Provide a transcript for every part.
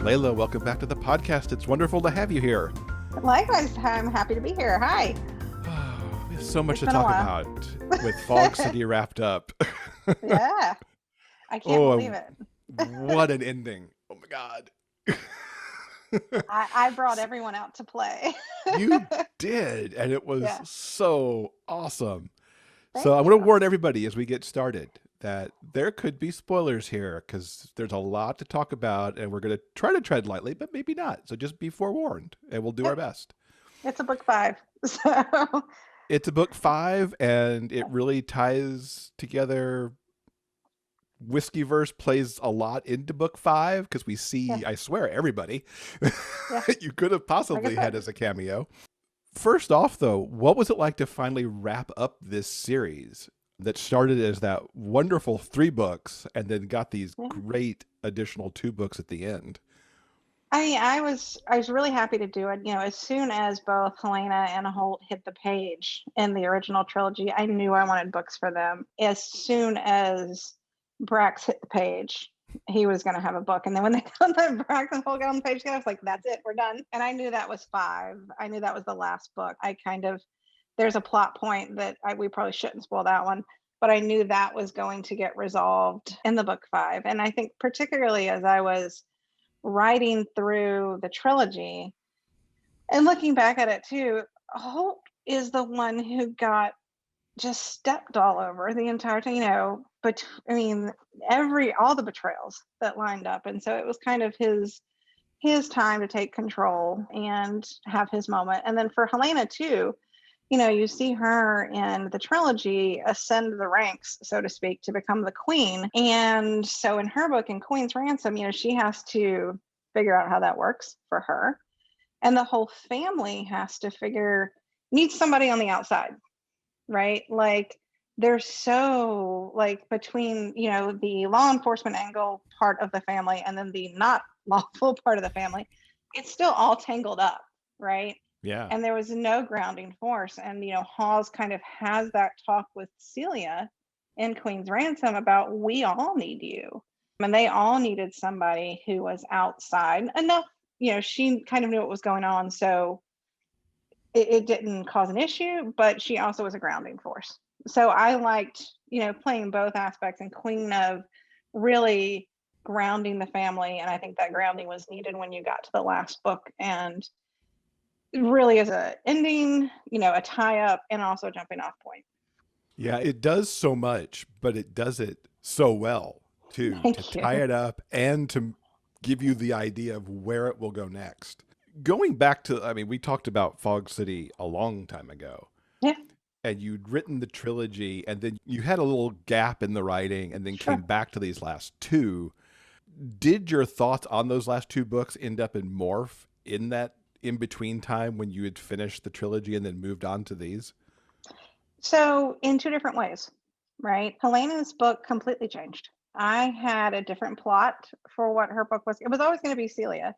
Layla, welcome back to the podcast. It's wonderful to have you here. Likewise, I'm happy to be here. Hi. We have so much to It's been a talk while. about with Fog City wrapped up. Yeah, I can't believe Oh, it. what an ending. Oh my God. I brought S- everyone out to play. You did, and it was Yeah, so awesome. So thank I'm you. going to warn everybody as we get started that there could be spoilers here because there's a lot to talk about, and we're going to try to tread lightly, but maybe not. So just be forewarned, and we'll do our Yep, best. it's a book 5. So, It's a book 5, and it really ties together. Whiskeyverse plays a lot into book 5 because we yeah, see, I swear, everybody yeah. you could have Like I possibly had said, as a cameo. First off, though, what was it like to finally wrap up this series that started as that wonderful 3 books and then got these yeah. great additional 2 books at the end? I was really happy to do it. As soon as both Helena and Holt hit the page in the original trilogy, I knew I wanted books for them. As soon as Brax hit the page, he was going to have a book. And then when they found that Brax and Holt got on the page together, I was like, that's it, we're done. And I knew that was 5. I knew that was the last book. There's a plot point that we probably shouldn't spoil that one, but I knew that was going to get resolved in the book 5. And I think particularly as I was writing through the trilogy and looking back at it too, Holt is the one who got just stepped all over the entire time, but I mean, all the betrayals that lined up. And so it was kind of his time to take control and have his moment. And then for Helena too, you see her in the trilogy ascend the ranks, so to speak, to become the queen. And so in her book, in Queen's Ransom, she has to figure out how that works for her. And the whole family has to needs somebody on the outside, right? Like they're so like between, the law enforcement angle part of the family and then the not lawful part of the family, it's still all tangled up, right? Yeah. And there was no grounding force. And, Hawes kind of has that talk with Celia in Queen's Ransom about we all need you. And they all needed somebody who was outside enough. She kind of knew what was going on. So it didn't cause an issue, but she also was a grounding force. So I liked, playing both aspects, and Queen of really grounding the family. And I think that grounding was needed when you got to the last book. And really is a ending, a tie up, and also a jumping off point. Yeah, it does so much, but it does it so well too, to Thank you. tie it up and to give you the idea of where it will go next. Going back to, I mean, we talked about Fog City a long time ago, Yeah, and you'd written the trilogy, and then you had a little gap in the writing, and then came sure. back to these last 2. Did your thoughts on those last 2 books end up in morph in that in between time when you had finished the trilogy and then moved on to these? So in 2 different ways, right? Helena's book completely changed. I had a different plot for what her book was. It was always going to be Celia,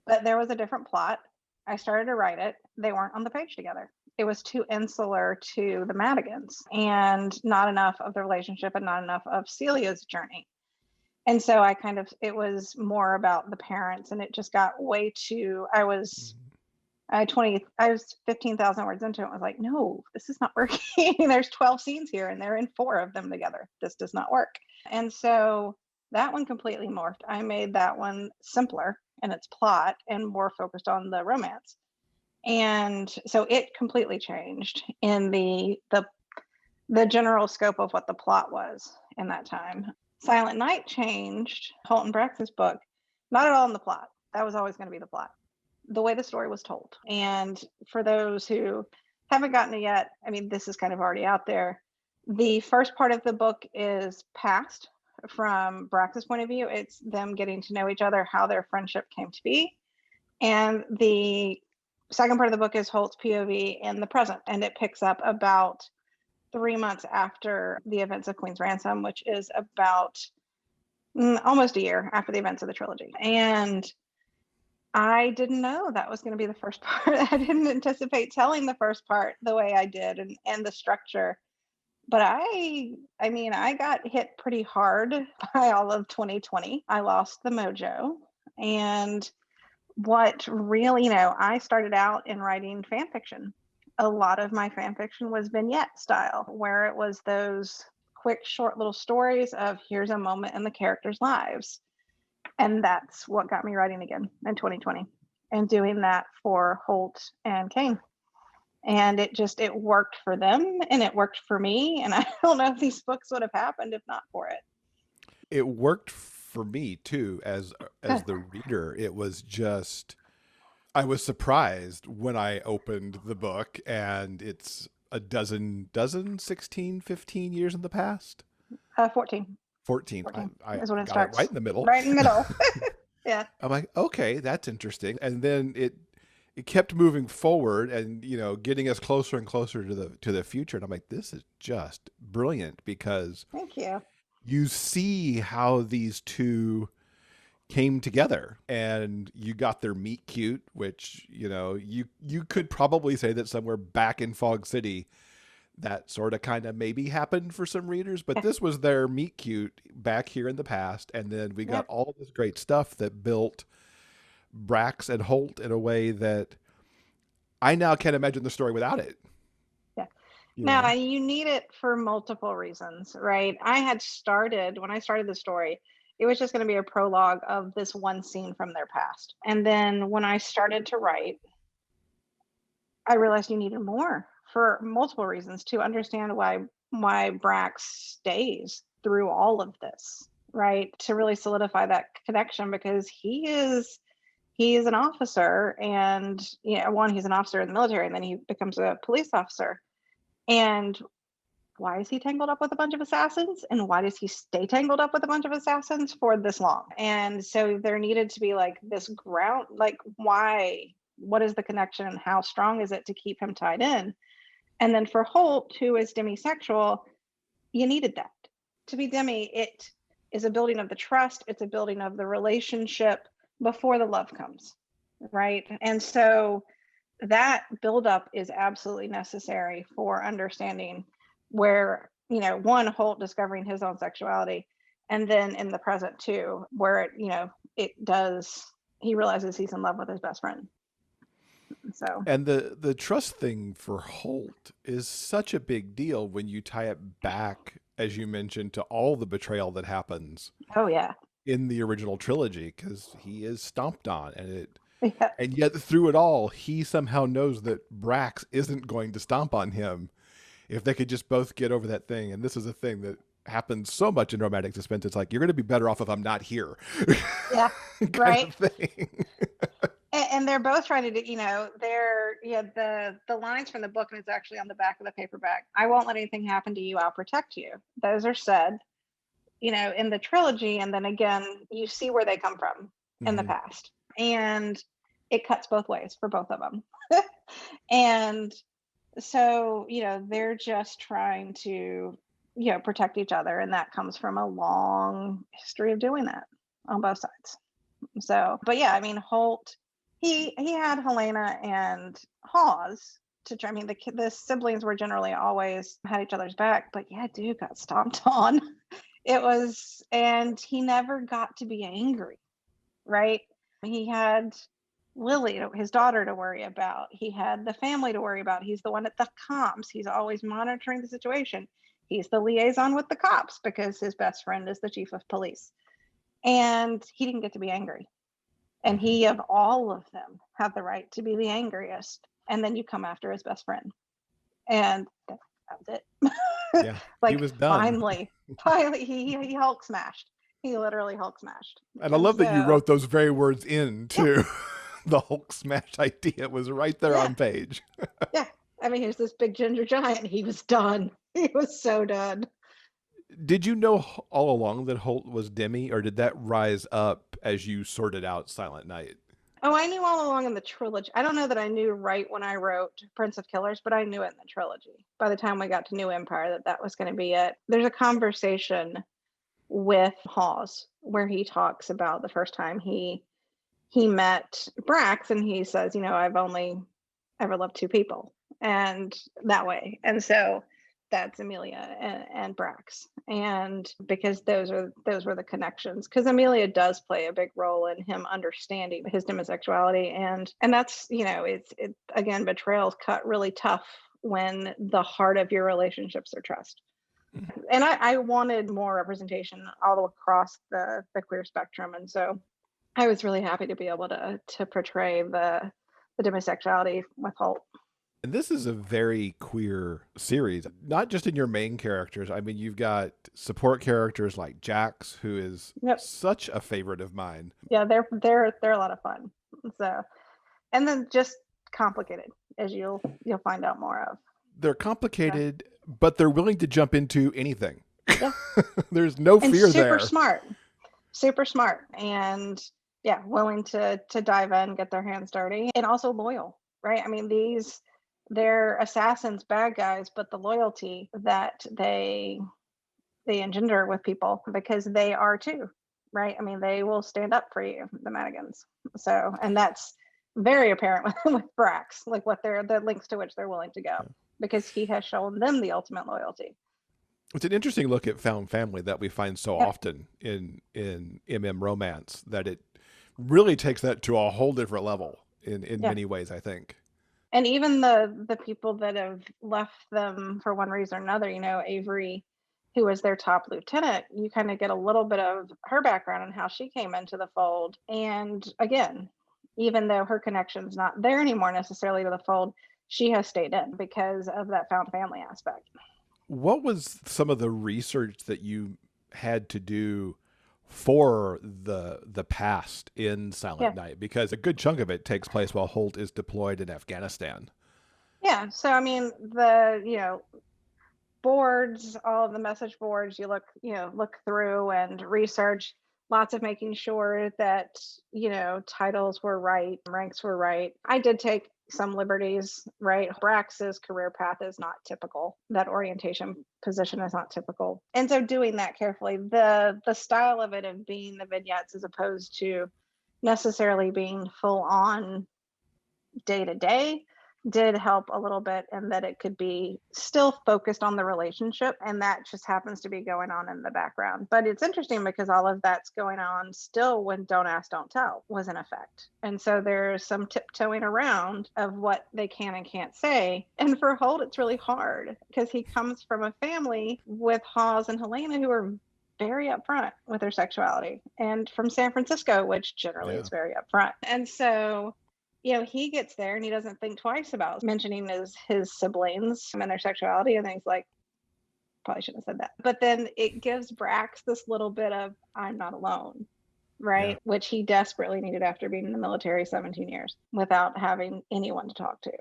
but there was a different plot. I started to write it. They weren't on the page together. It was too insular to the Madigans and not enough of the relationship and not enough of Celia's journey. And so it was more about the parents, and it just got way too, I was 15,000 words into it. I was like, no, this is not working. There's 12 scenes here and they're in 4 of them together. This does not work. And so that one completely morphed. I made that one simpler in its plot and more focused on the romance. And so it completely changed in the general scope of what the plot was in that time. Silent Night changed Holt and Brax's book, not at all in the plot. That was always going to be the plot, the way the story was told. And for those who haven't gotten it yet, I mean, this is kind of already out there. The first part of the book is past from Brax's point of view. It's them getting to know each other, how their friendship came to be. And the second part of the book is Holt's POV in the present. And it picks up about 3 months after the events of Queen's Ransom, which is about almost a year after the events of the trilogy. And I didn't know that was going to be the first part. I didn't anticipate telling the first part the way I did and the structure. But I mean, I got hit pretty hard by all of 2020. I lost the mojo. And what really, I started out in writing fan fiction. A lot of my fan fiction was vignette style, where it was those quick, short little stories of here's a moment in the characters' lives. And that's what got me writing again in 2020 and doing that for Holt and Kane. And it worked for them and it worked for me. And I don't know if these books would have happened if not for it. It worked for me too as the reader. It was just I was surprised when I opened the book and it's a dozen 16, 15 years in the past. 14. 14. 14 I is when it got starts. it right in the middle. Right in the middle. Yeah. I'm like, okay, that's interesting. And then it kept moving forward and getting us closer and closer to the future. And I'm like, this is just brilliant because Thank you. you see how these two came together and you got their meet cute, which you could probably say that somewhere back in Fog City that sort of kind of maybe happened for some readers, but this was their meet cute back here in the past. And then we got all this great stuff that built Brax and Holt in a way that I now can't imagine the story without it. Yeah. Now you need it for multiple reasons, right? When I started the story, it was just going to be a prologue of this one scene from their past. And then when I started to write, I realized you needed more for multiple reasons to understand why Brax stays through all of this, right? To really solidify that connection because he is an officer and he's an officer in the military and then he becomes a police officer. And why is he tangled up with a bunch of assassins? And why does he stay tangled up with a bunch of assassins for this long? And so there needed to be like this ground, like why, what is the connection and how strong is it to keep him tied in? And then for Holt, who is demisexual, you needed that. To be demi, it is a building of the trust. It's a building of the relationship before the love comes, right? And so that buildup is absolutely necessary for understanding where, one, Holt discovering his own sexuality, and then in the present too, where he realizes he's in love with his best friend. So, and the trust thing for Holt is such a big deal when you tie it back, as you mentioned, to all the betrayal that happens. Oh yeah. In the original trilogy, because he is stomped on, Yeah. And yet through it all, he somehow knows that Brax isn't going to stomp on him if they could just both get over that thing. And this is a thing that happens so much in romantic suspense. It's like, you're going to be better off if I'm not here. Yeah. Right. Thing. And they're both trying to do, the lines from the book, and it's actually on the back of the paperback. I won't let anything happen to you. I'll protect you. Those are said, in the trilogy. And then again, you see where they come from in the past. And it cuts both ways for both of them. And so, they're just trying to, protect each other. And that comes from a long history of doing that on both sides. So, but yeah, I mean, Holt, he had Helena and Hawes to try. I mean, the siblings were generally always had each other's back, but yeah, dude got stomped on. And he never got to be angry, right? He had Lily, his daughter, to worry about. He had the family to worry about. He's the one at the comms. He's always monitoring the situation. He's the liaison with the cops because his best friend is the chief of police. And he didn't get to be angry. And he, of all of them, had the right to be the angriest. And then you come after his best friend. And that was it. Yeah, like, he was done. Finally, he Hulk smashed. He literally Hulk smashed. And I love that you wrote those very words in, too. Yeah. The Hulk smash idea was right there on page. Yeah. I mean, here's this big ginger giant. He was done. He was so done. Did you know all along that Holt was demi, or did that rise up as you sorted out Silent Night? Oh, I knew all along in the trilogy. I don't know that I knew right when I wrote Prince of Killers, but I knew it in the trilogy. By the time we got to New Empire, that was going to be it. There's a conversation with Hawes where he talks about the first time he met Brax, and he says, I've only ever loved two people, and that way. And so that's Amelia and Brax, and because those were the connections. Because Amelia does play a big role in him understanding his demisexuality, and that's, you know, it again, betrayals cut really tough when the heart of your relationships are trust. And I wanted more representation all across the queer spectrum, and so I was really happy to be able to portray the demisexuality with Holt. And this is a very queer series, not just in your main characters. I mean, you've got support characters like Jax, who is Yep. such a favorite of mine. Yeah, they're a lot of fun. So, and then just complicated, as you'll find out more of. They're complicated, but they're willing to jump into anything. Yeah. There's no fear there. Super smart, and yeah, willing to dive in, get their hands dirty, and also loyal, right? I mean, they're assassins, bad guys, but the loyalty that they engender with people, because they are too, right? I mean, they will stand up for you, the Madigans. So, and that's very apparent with Brax, like what the links to which they're willing to go, because he has shown them the ultimate loyalty. It's an interesting look at found family that we find so often in MM romance, that it really takes that to a whole different level in many ways, I think. And even the people that have left them for one reason or another, you know, Avery, who was their top lieutenant, you kind of get a little bit of her background and how she came into the fold. And again, even though her connection's not there anymore necessarily to the fold, she has stayed in because of that found family aspect. What was some of the research that you had to do for the past in Silent Night? Because a good chunk of it takes place while Holt is deployed in Afghanistan. Yeah, so I mean, the boards, all of the message boards, you look through and research, lots of making sure that titles were right, ranks were right. I did take some liberties, right? Brax's career path is not typical. That orientation position is not typical. And so doing that carefully, the style of it, of being the vignettes as opposed to necessarily being full on day to day, did help a little bit, in that it could be still focused on the relationship, and that just happens to be going on in the background. But it's interesting because all of that's going on still when Don't Ask, Don't Tell was in effect. And so there's some tiptoeing around of what they can and can't say. And for Holt, it's really hard because he comes from a family with Hawes and Helena who are very upfront with their sexuality, and from San Francisco, which generally is very upfront. And so he gets there and he doesn't think twice about mentioning his siblings and their sexuality. And then he's like, probably shouldn't have said that. But then it gives Brax this little bit of, I'm not alone, right? Yeah. Which he desperately needed after being in the military 17 years without having anyone to talk to.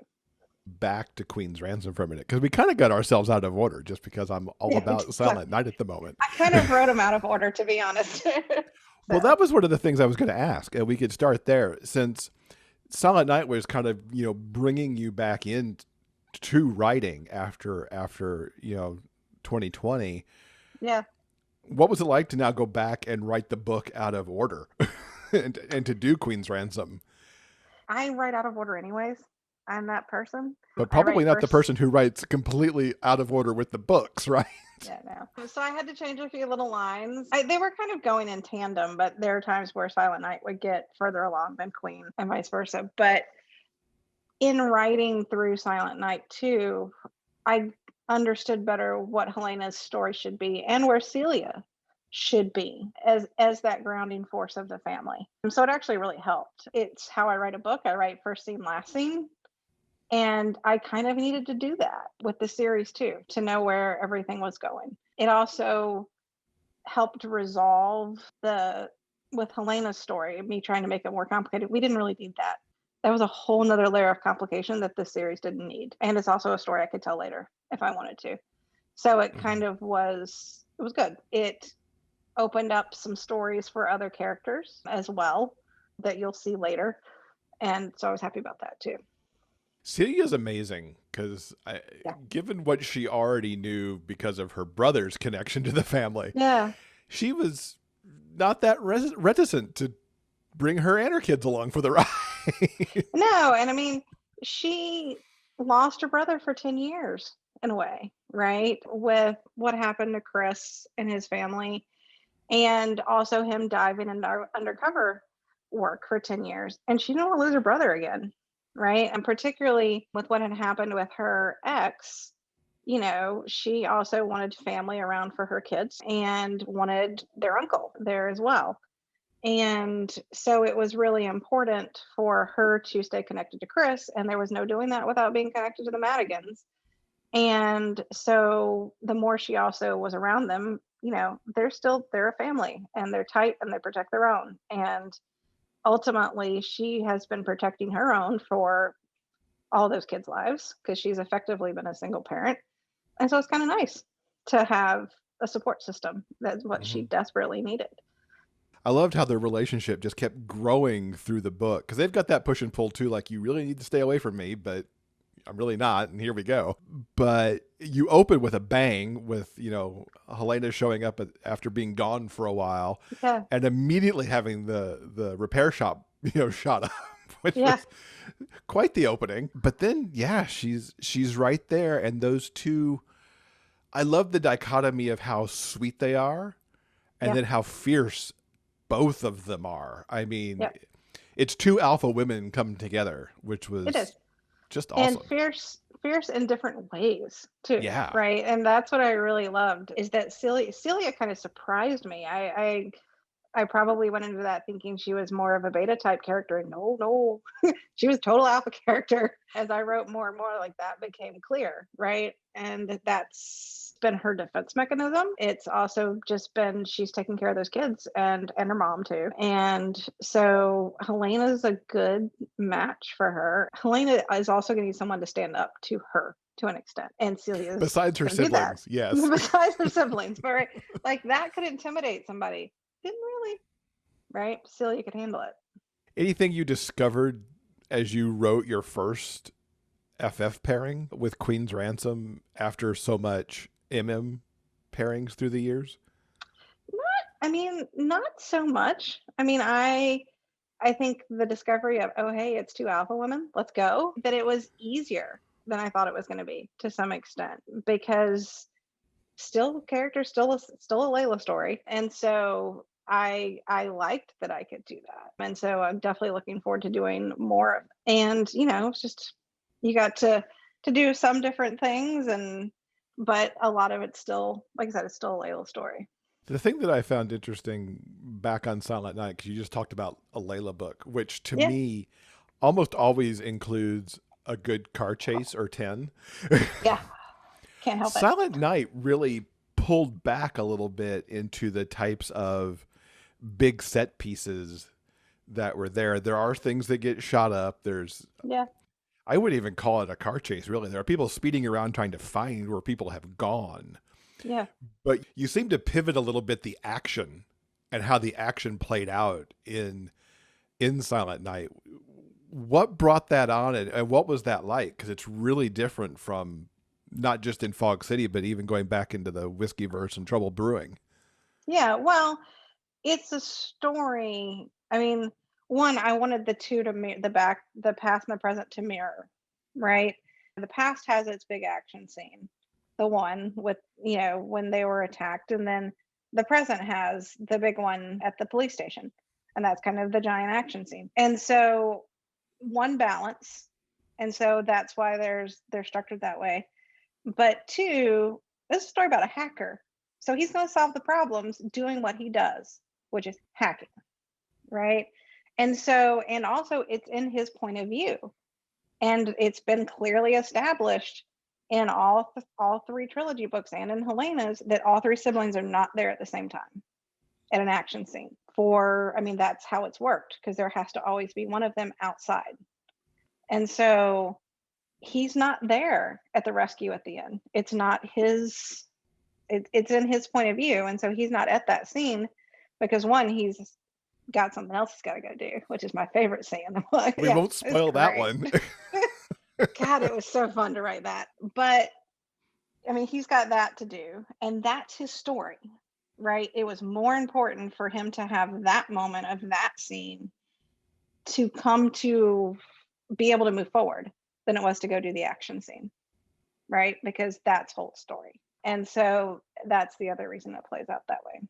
Back to Queen's Ransom for a minute, because we kind of got ourselves out of order just because I'm all about Silent Night at the moment. I kind of wrote them out of order, to be honest. Well, that was one of the things I was going to ask, and we could start there, since Silent Night was kind of, bringing you back in to writing after 2020. Yeah. What was it like to now go back and write the book out of order and to do Queen's Ransom? I write out of order anyways. I'm that person. But probably not the person who writes completely out of order with the books, right? Yeah, no. So I had to change a few little lines. They were kind of going in tandem, but there are times where Silent Night would get further along than Queen and vice versa. But in writing through Silent Night 2, I understood better what Helena's story should be and where Celia should be as that grounding force of the family. So it actually really helped. It's how I write a book. I write first scene, last scene. And I kind of needed to do that with the series too, to know where everything was going. It also helped resolve with Helena's story, me trying to make it more complicated. We didn't really need that. That was a whole nother layer of complication that this series didn't need. And it's also a story I could tell later if I wanted to. So it kind of was good. It opened up some stories for other characters as well that you'll see later. And so I was happy about that too. Celia's amazing because given what she already knew because of her brother's connection to the family, she was not that reticent to bring her and her kids along for the ride. No, and I mean, she lost her brother for 10 years in a way, right? With what happened to Chris and his family, and also him diving into undercover work for 10 years. And she didn't want to lose her brother again, right? And particularly with what had happened with her ex, she also wanted family around for her kids and wanted their uncle there as well. And so it was really important for her to stay connected to Chris, and there was no doing that without being connected to the Madigans. And so the more she also was around them, they're a family and they're tight and they protect their own. And ultimately, she has been protecting her own for all those kids' lives because she's effectively been a single parent. And so it's kind of nice to have a support system. That's what she Hmm. desperately needed. I loved how their relationship just kept growing through the book because they've got that push and pull too. Like, you really need to stay away from me, but I'm really not, and here we go. But you open with a bang with, Helena showing up after being gone for a while Yeah. and immediately having the repair shop, shot up, which Yeah. was quite the opening. But then, yeah, she's right there. And those two, I love the dichotomy of how sweet they are and Yeah. then how fierce both of them are. I mean, Yeah. it's two alpha women come together, which It is. was just And awesome. fierce in different ways too, Yeah. right? And that's what I really loved is that Celia kind of surprised me. I probably went into that thinking she was more of a beta type character. And no, she was total alpha character. As I wrote more and more, like that became clear, right? And that's been her defense mechanism. It's also just been she's taking care of those kids and her mom too. And so Helena's a good match for her. Helena is also going to need someone to stand up to her to an extent, and Celia's Besides her going to do that. siblings, yes. Besides her siblings, but right, like that could intimidate somebody. Didn't really, right? Celia could handle it. Anything you discovered as you wrote your first FF pairing with Queen's Ransom after so much MM pairings through the years? I mean, not so much. I mean, I think the discovery of, oh hey, it's two alpha women, let's go, that it was easier than I thought it was going to be to some extent because still character still a Layla story. And so I liked that I could do that. And so I'm definitely looking forward to doing more of it. And it's just you got to do some different things but a lot of it's still, like I said, it's still a Layla story. The thing that I found interesting back on Silent Night, because you just talked about a Layla book, which to Yeah. me almost always includes a good car chase or 10. Yeah. Can't help it. Silent Night really pulled back a little bit into the types of big set pieces that were there. There are things that get shot up. Yeah. I wouldn't even call it a car chase, really. There are people speeding around trying to find where people have gone. Yeah. But you seem to pivot a little bit the action and how the action played out in Silent Night. What brought that on, and what was that like? Because it's really different from not just in Fog City, but even going back into the Whiskeyverse and Trouble Brewing. Yeah. Well, it's a story. I mean, one, I wanted the two to the past and the present to mirror, right? The past has its big action scene, the one with, when they were attacked, and then the present has the big one at the police station, and that's kind of the giant action scene. And so, one balance, and so that's why they're structured that way. But two, this is a story about a hacker. So he's going to solve the problems doing what he does, which is hacking, right? And so, and also it's in his point of view. And it's been clearly established in all three trilogy books and in Helena's that all three siblings are not there at the same time at an action scene. I mean, that's how it's worked because there has to always be one of them outside. And so he's not there at the rescue at the end. It's not his, it's in his point of view. And so he's not at that scene because one, he's got something else he's got to go do, which is my favorite scene in the book. We Yeah, won't it's spoil that great. one. God, it was so fun to write that. But I mean, he's got that to do, and that's his story, right? It was more important for him to have that moment of that scene to come to be able to move forward than it was to go do the action scene. right? Because that's Holt's story. And so that's the other reason it plays out that way.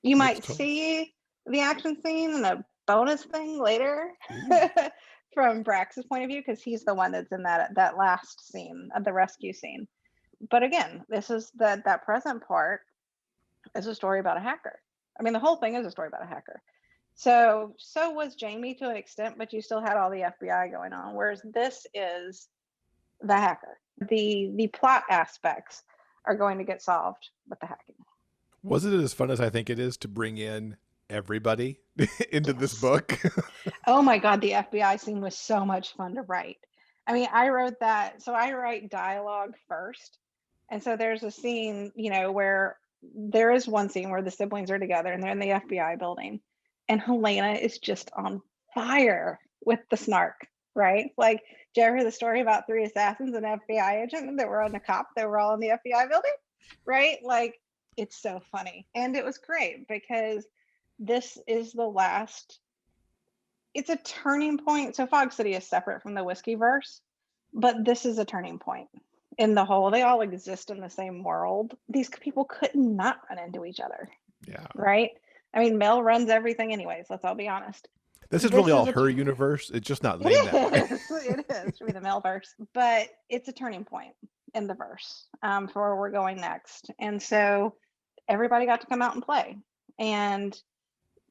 You Makes might total see the action scene and a bonus thing later Ooh. from Brax's point of view, because he's the one that's in that last scene of the rescue scene. But again, this is that present part is a story about a hacker. I mean, the whole thing is a story about a hacker. So was Jamie to an extent, but you still had all the FBI going on. Whereas this is the hacker. The plot aspects are going to get solved with the hacking. Was it as fun as I think it is to bring in everybody into this Yes. book? Oh my God, the FBI scene was so much fun to write. I mean, I wrote that. So I write dialogue first. And so there's a scene, where there is one scene where the siblings are together and they're in the FBI building. And Helena is just on fire with the snark, right? Like, did you ever hear the story about 3 assassins and an FBI agent that were on the cop that were all in the FBI building? Right? Like, it's so funny. And it was great because this is the last, it's a turning point. So Fog City is separate from the Whiskeyverse, but this is a turning point in the whole. They all exist in the same world. These people could not run into each other, Yeah. right? I mean, Mel runs everything anyways, let's all be honest. This is really This all is her universe. It's just not it named that way. is should be the Melverse, but it's a turning point in the verse, for where we're going next. And so everybody got to come out and play. And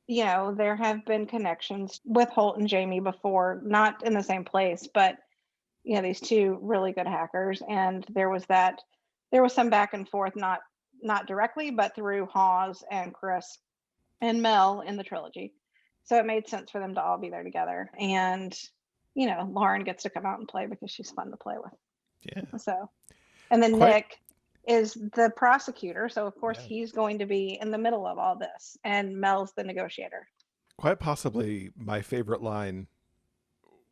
there have been connections with Holt and Jamie before, not in the same place, but these two really good hackers. And there was some back and forth, not directly, but through Hawes and Chris and Mel in the trilogy. So it made sense for them to all be there together. And Lauren gets to come out and play because she's fun to play with. Yeah. So, and then Quite, Nick is the prosecutor, so of course yeah. he's going to be in the middle of all this, and Mel's the negotiator. Quite possibly my favorite line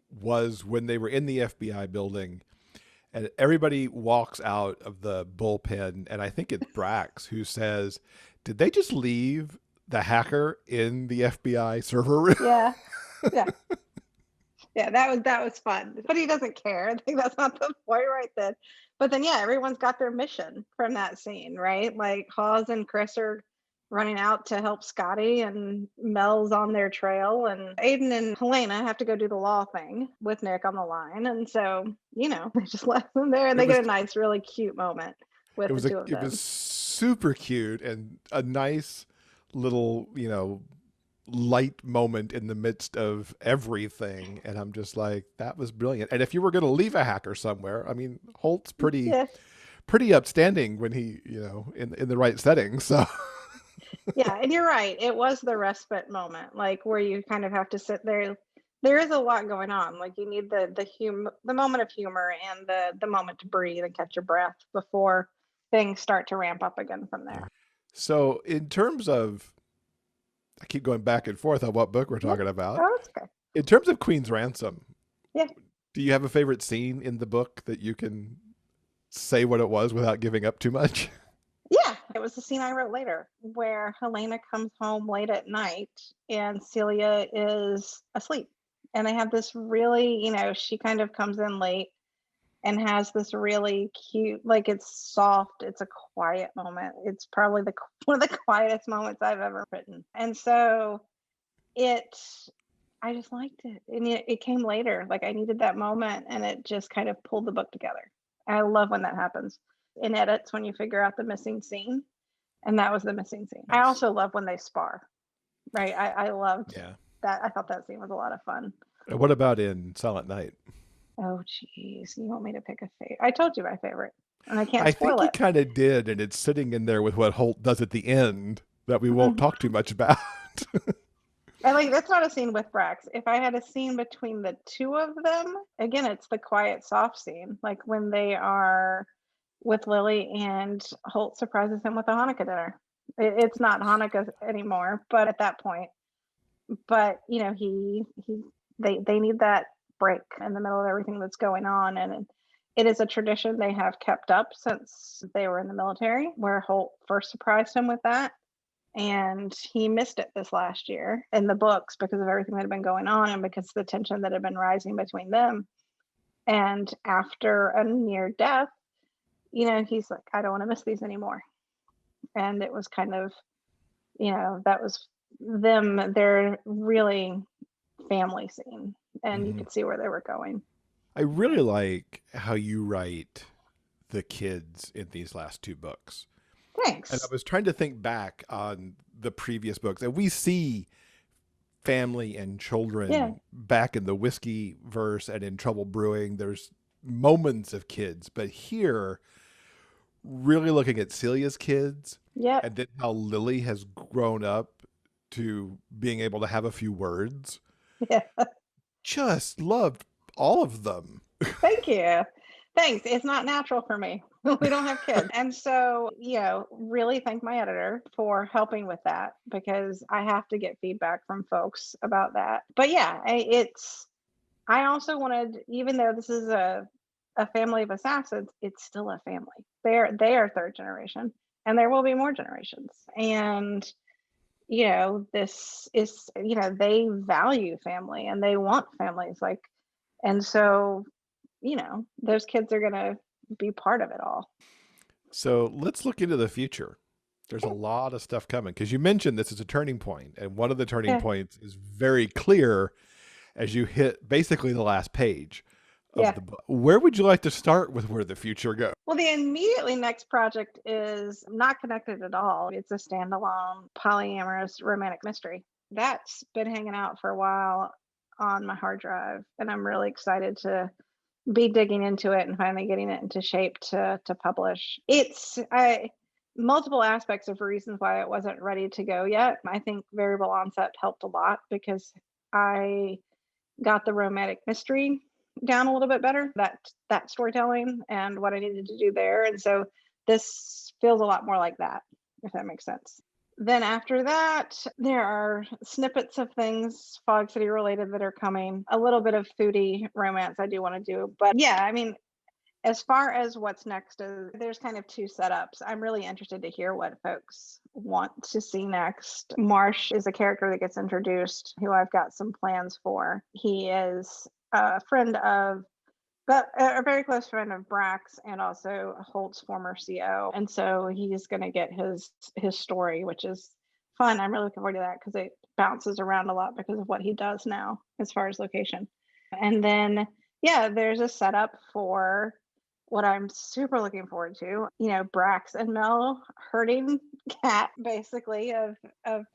was when they were in the FBI building and everybody walks out of the bullpen, and I think it's Brax who says, "Did they just leave the hacker in the FBI server room?" Yeah, yeah, yeah. That was fun, but he doesn't care. I think that's not the point right then. But then, yeah, everyone's got their mission from that scene, right? Like Hawes and Chris are running out to help Scotty, and Mel's on their trail, and Aiden and Helena have to go do the law thing with Nick on the line. And so, they just left them there, and It they was get a nice, really cute moment with the two of it was them. super cute and a nice little, light moment in the midst of everything. And I'm just like, that was brilliant. And if you were going to leave a hacker somewhere, I mean, Holt's pretty Yeah. upstanding when he, in the right setting. So Yeah, and you're right. It was the respite moment, like where you kind of have to sit there. There is a lot going on. Like you need the moment of humor and the moment to breathe and catch your breath before things start to ramp up again from there. So in terms of, I keep going back and forth on what book we're Yeah. talking about. Oh, it's okay. In terms of Queen's Ransom, Yeah. do you have a favorite scene in the book that you can say what it was without giving up too much? Yeah, it was the scene I wrote later where Helena comes home late at night and Celia is asleep. And they have this really, she kind of comes in late and has this really cute, like it's soft, it's a quiet moment. It's probably one of the quietest moments I've ever written. And so I just liked it. And it came later. Like I needed that moment and it just kind of pulled the book together. And I love when that happens in edits when you figure out the missing scene. And that was the missing scene. I Nice. also love when they spar, right? I loved Yeah. that. I thought that scene was a lot of fun. And what about in Silent Night? Oh, geez. You want me to pick a favorite? I told you my favorite, and I can't I think spoil you it. kind of did, and it's sitting in there with what Holt does at the end that we won't talk too much about. And like that's not a scene with Brax. If I had a scene between the two of them, again, it's the quiet, soft scene, like when they are with Lily and Holt surprises him with a Hanukkah dinner. It's not Hanukkah anymore, but at that point, but they need that break in the middle of everything that's going on, and it is a tradition they have kept up since they were in the military, where Holt first surprised him with that. And he missed it this last year in the books because of everything that had been going on and because of the tension that had been rising between them. And after a near death, he's like, I don't want to miss these anymore. And it was kind of, that was them. They're really family scene, and you Hmm. could see where they were going. I really like how you write the kids in these last two books. And I Thanks. was trying to think back on the previous books, and we see family and Yeah. children back in the whiskey verse and in Trouble Brewing. There's moments of kids, but here, really looking at Celia's kids Yep. and then how Lily has grown up to being able to have a few words. Yeah. Just loved all of them. Thank you. Thanks. It's not natural for me. We don't have kids. And so, really thank my editor for helping with that, because I have to get feedback from folks about that. But yeah, I also wanted, even though this is a family of assassins, it's still a family. They are third generation, and there will be more generations. And this is, they value family and they want families, like, and so, those kids are going to be part of it all. So let's look into the future. There's a Yeah. lot of stuff coming because you mentioned this is a turning point, and one of the turning Yeah. points is very clear as you hit basically the last page of Yeah. the book. Where would you like to start with where the future goes? Well, the immediately next project is not connected at all. It's a standalone polyamorous romantic mystery that's been hanging out for a while on my hard drive, and I'm really excited to be digging into it and finally getting it into shape to publish. It's multiple aspects of reasons why it wasn't ready to go yet. I think variable onset helped a lot because I got the romantic mystery down a little bit better, that storytelling and what I needed to do there. And so this feels a lot more like that, if that makes sense. Then after that, there are snippets of things Fog City related that are coming. A little bit of foodie romance I do want to do. But yeah, I mean, as far as what's next, there's kind of two setups. I'm really interested to hear what folks want to see next. Marsh is a character that gets introduced who I've got some plans for. He is a friend of, but a very close friend of Brax and also Holt's former CO. And so he's going to get his story, which is fun. I'm really looking forward to that because it bounces around a lot because of what he does now as far as location. And then, yeah, there's a setup for what I'm super looking forward to. Brax and Mel herding cat, basically, of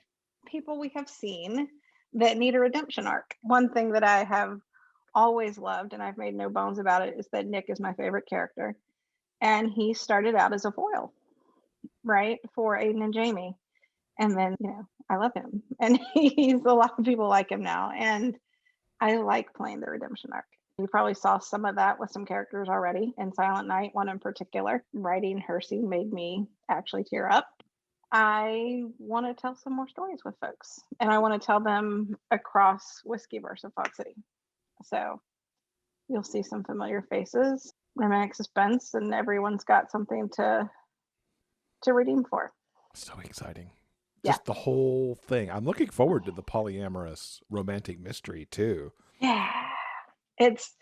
people we have seen that need a redemption arc. One thing that I have always loved, and I've made no bones about it, is that Nick is my favorite character. And he started out as a foil, right, for Aiden and Jamie. And then, I love him. And he's a lot of people like him now. And I like playing the redemption arc. You probably saw some of that with some characters already in Silent Night, one in particular. Writing Hersey made me actually tear up. I want to tell some more stories with folks, and I want to tell them across Whiskeyverse of Fog City. So you'll see some familiar faces, romantic suspense, and everyone's got something to redeem for. So exciting. Yeah. Just the whole thing. I'm looking forward to the polyamorous romantic mystery too. Yeah. It's,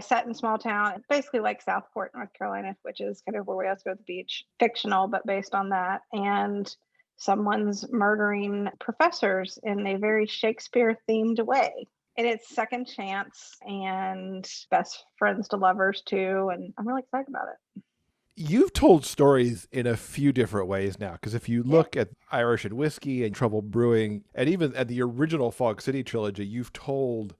set in small town. It's basically like Southport, North Carolina, which is kind of where we also go to the beach. Fictional, but based on that. And someone's murdering professors in a very Shakespeare themed way. And it's second chance and best friends to lovers too. And I'm really excited about it. You've told stories in a few different ways now, because if you Yeah. look at Irish and Whiskey and Trouble Brewing, and even at the original Fog City trilogy, you've told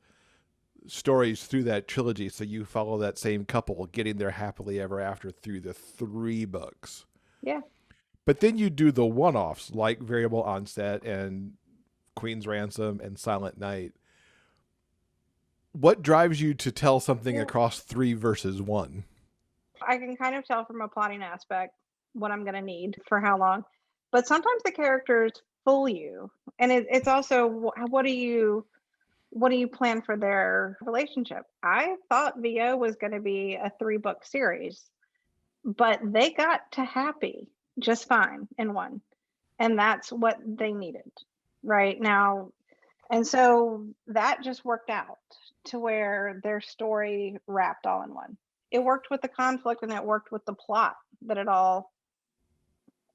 stories through that trilogy. So you follow that same couple getting there happily ever after through the three books. Yeah. But then you do the one offs like Variable Onset and Queen's Ransom and Silent Night. What drives you to tell something Yeah. across three versus one? I can kind of tell from a plotting aspect what I'm going to need for how long. But sometimes the characters fool you. And it's also what do you plan for their relationship? I thought VO was going to be a 3-book series, but they got to happy just fine in one. And that's what they needed right now. And so that just worked out to where their story wrapped all in one. it worked with the conflict and it worked with the plot, that it all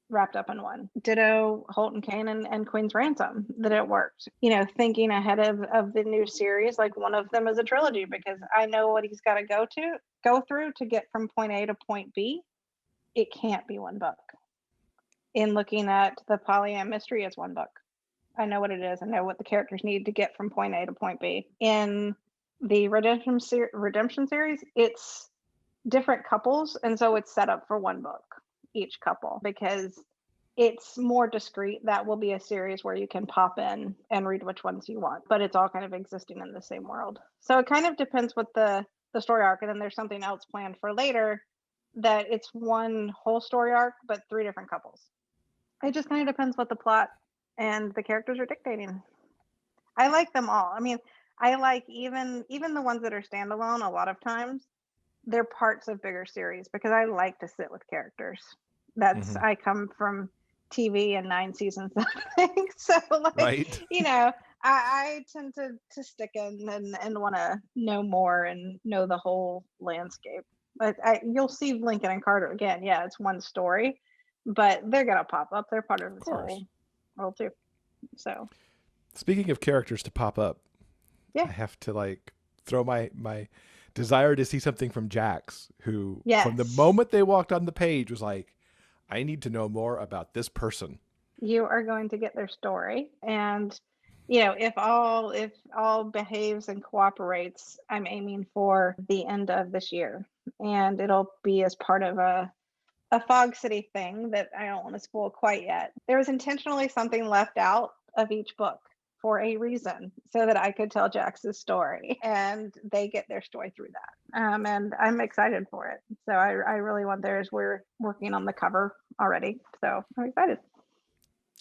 wrapped up in one. Ditto Holt and Kane and Queen's Ransom, that it worked. You know, thinking ahead of the new series, like one of them is a trilogy, because I know what he's got to go through to get from point A to point B. It can't be one book. In looking at the Pollyanna mystery, it's one book. I know what it is. I know what the characters need to get from point A to point B. In the Redemption series, it's different couples, and so it's set up for one book, each couple, because it's more discreet. That will be a series where you can pop in and read which ones you want, but it's all kind of existing in the same world. So it kind of depends what the story arc, and then there's something else planned for later that it's one whole story arc, but 3 different couples. It just kind of depends what the plot and the characters are dictating. I like them all. I mean, I like even the ones that are standalone. A lot of times they're parts of bigger series, because I like to sit with characters. That's I come from TV and 9 seasons of things, so like, Right. you know, I tend to stick in and want to know more and know the whole landscape. But you'll see Lincoln and Carter again. Yeah, it's one story, but they're gonna pop up. They're part of this whole world too. So, speaking of characters to pop up, yeah, I have to like throw my desire to see something from Jax, who from the yes, moment they walked on the page was like, I need to know more about this person. you are going to get their story, and you know, if all behaves and cooperates, I'm aiming for the end of this year, and it'll be as part of a Fog City thing that I don't want to spoil quite yet. There was intentionally something left out of each book for a reason, so that I could tell Jax's story, and they get their story through that. And I'm excited for it. So I really want theirs. We're working on the cover already, so I'm excited.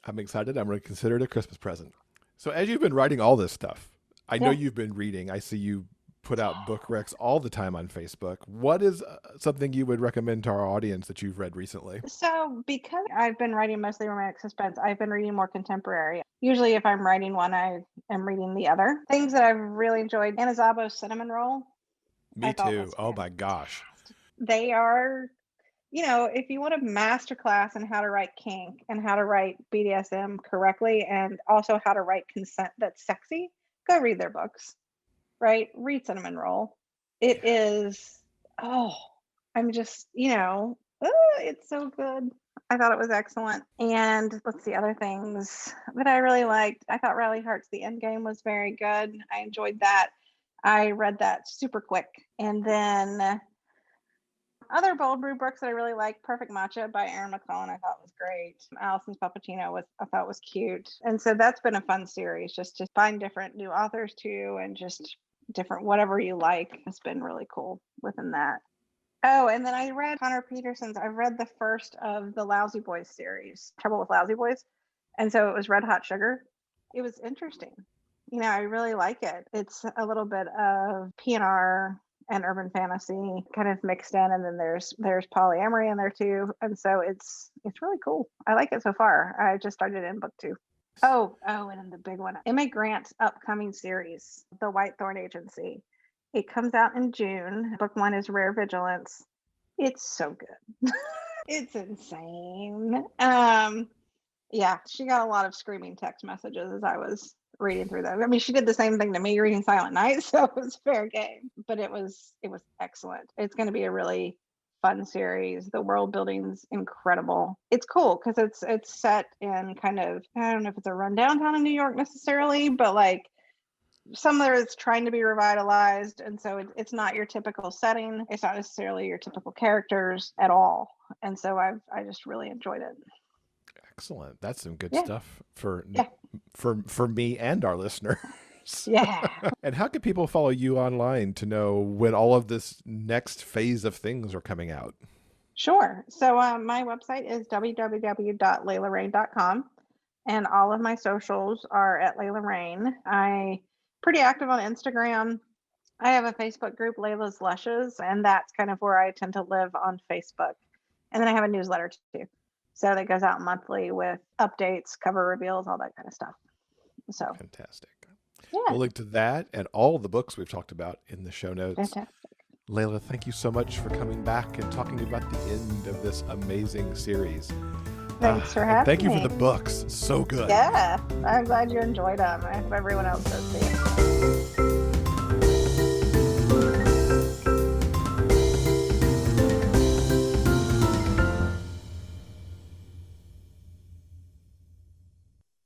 I'm excited. I'm going to consider it a Christmas present. So as you've been writing all this stuff, I know Yeah. you've been reading. I see you put out book recs all the time on Facebook. What is something you would recommend to our audience that you've read recently? So, because I've been writing mostly romantic suspense, I've been reading more contemporary. Usually, if I'm writing one, I am reading the other. Things that I've really enjoyed: Anna Szabo's Cinnamon Roll. Me I thought too. was Oh my gosh. fantastic. They are, you know, if you want a master class in how to write kink and how to write BDSM correctly, and also how to write consent that's sexy, go read their books, right? Read Cinnamon Roll. It is, oh, I'm just, you know, it's so good. I thought it was excellent. And let's see, other things that I really liked. I thought Riley Hart's The Endgame was very good. I enjoyed that. I read that super quick. And then other bold brew books that I really like: Perfect Matcha by Erin McClellan, I thought was great. Allison's Puppuccino I thought was cute. And so that's been a fun series, just to find different new authors too, and just different whatever you like. It's been really cool within that. Oh, and then I read Connor Peterson's. I read the first of the Lousy Boys series, Trouble with Lousy Boys. And so it was Red Hot Sugar. It was interesting. You know, I really like it. It's a little bit of PNR and urban fantasy kind of mixed in, and then there's polyamory in there too. And so it's really cool. I like it so far. I just started in book 2. Oh, and then the big one, Emma Grant's upcoming series, The White Thorn Agency. It comes out in June. Book 1 is Rare Vigilance. It's so good. It's insane. Yeah, she got a lot of screaming text messages as I was reading through them. I mean, she did the same thing to me reading Silent Night, so it was fair game. But it was excellent. It's going to be a really fun series. The world building's incredible. It's cool because it's set in kind of, I don't know if it's a rundown town in New York necessarily, but like somewhere it's trying to be revitalized, and so it's not your typical setting. It's not necessarily your typical characters at all, and so I just really enjoyed it. Excellent. That's some good Yeah. stuff for Yeah. for me and our listeners. Yeah. And how can people follow you online to know when all of this next phase of things are coming out? Sure. So my website is www.laylarayne.com, and all of my socials are at Layla Reyne. I pretty active on Instagram. I have a Facebook group, Layla's Lushes, and that's kind of where I tend to live on Facebook. And then I have a newsletter too, so that goes out monthly with updates, cover reveals, all that kind of stuff. So Fantastic. yeah, We'll link to that and all the books we've talked about in the show notes. fantastic. Layla, thank you so much for coming back and talking about the end of this amazing series. Thanks for And having thank you me. for the books. So good. Yeah, I'm glad you enjoyed them. I hope everyone else does too.